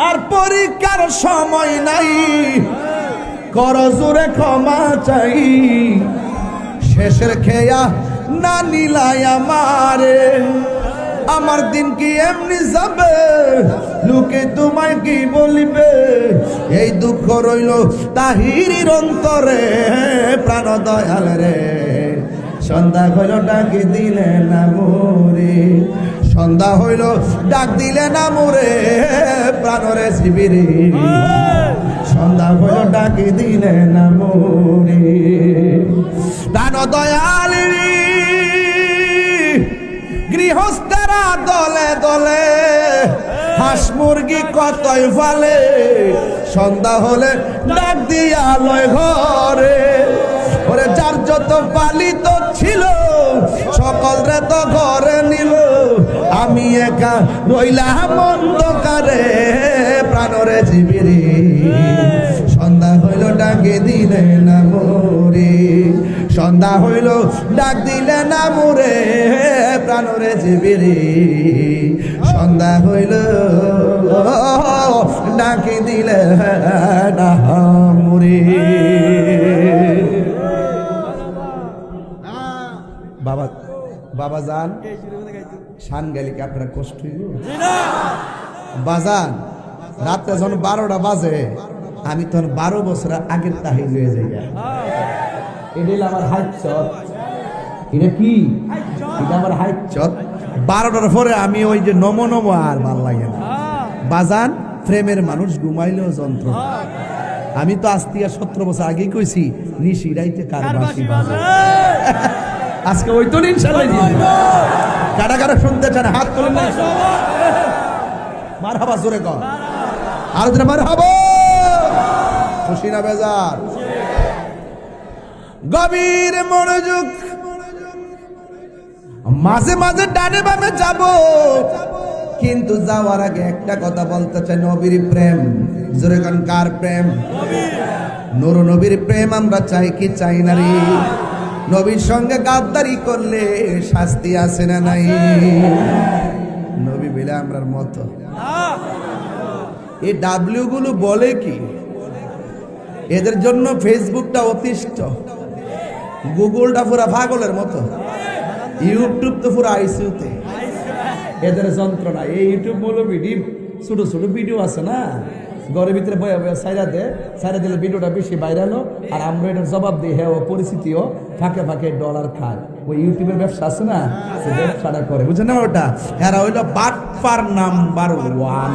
আর পরীক্ষার সময় নাই, কর জোরে ক্ষমা চাই। শেষের খেয়া না নিলাই আমারে, আমার দিন কি এমনি যাবে, লোকে তোমায় কি বলিবে। এই দুঃখ রইল তাহিরির অন্তরে, প্রাণ দয়াল রে। সন্ধ্যা হইল ডাকি দিলে না মোরে, সন্ধ্যা হইল ডাক দিলে না মোরে, প্রাণরে শিবিরে। সন্ধ্যা হইল ডাকি দিলে না মোরে, প্রাণ দয়াল রে। গৃহস্থেরা দলে দলে হাঁস মুরগি কতই ফালে, সন্ধ্যা হলে ডাক দিয়া লয় ঘরে। ওরে যার যত পালিত ছিল সকল রে তো ঘরে নিল, আমি একা রইলাম অন্ধকারে, প্রাণরে জীবিরে। সন্ধ্যা হইল ডাকে দিলে না মোরে, সন্ধ্যা হইল ডাক দিলে না মোরে, প্রাণরে জীবিরে। সন্ধ্যা হইল ডাকে দিলে না মোরে। বাবা বাবা যান শান গেলে কি আপনারা কষ্ট হইল? বাজান রাত্রে যখন 12টা বাজে, আমি তখন 12 বছর আগের তাহির হয়ে যাই। এটা আমার হাইট চট, এটা কি এটা আমার হাইট চট। 12টার পরে আমি ওই যে নমো নমো আর ভাল লাগে না। বাজান প্রেমের মানুষ ঘুমাইলেও যন্ত্র। আমি তো আজ থেকে 17 বছর আগেই কইছি, নিশি রাইতে কার বাঁশি বাজে। আজকে ওই তো ইনশাআল্লাহ। কারা কারা শুনতে চান হাত তুলেন না। মারহাবা জোরে কর, আর জোরে মারহাবা। খুশি না বেজার? গভীর মনোযোগ। মাঝে মাঝে ডানে বামে যাব, কিন্তু যাওয়ার আগে একটা কথা বলতে চাই। নবীর প্রেম, জোরে কোন কার প্রেম? নূর নবীর প্রেম আমরা চাই কি চাই না রে? নবীর সঙ্গে গাদ্দারি করলে শাস্তি আছে না নাই? নবী বলে আমরার মতো। এই ডাব্লিউ গুলো বলে কি, এদের জন্য ফেসবুকটা অতিষ্ঠ, গুগলটা পুরা পাগলের মতো, ইউটিউব তো পুরো আইসিউতে। এদের যন্ত্রণা। এই ইউটিউব মৌলবি ছোট ছোট ভিডিও আছে না, ঘরের ভিতরে বয়া বয়া সাইরা দিলে ভিডিওটা বেশি ভাইরাল। আর আমরা এটার জবাব দিই, হ্যাঁ ও পরিস্থিতিও ফাঁকে ফাঁকে ডলার খায়। ওই ইউটিউবের ব্যবসা আছে না, সে ব্যবসাটা করে, বুঝে না? ওটা এরা হইলো বাটপার নাম্বার 1।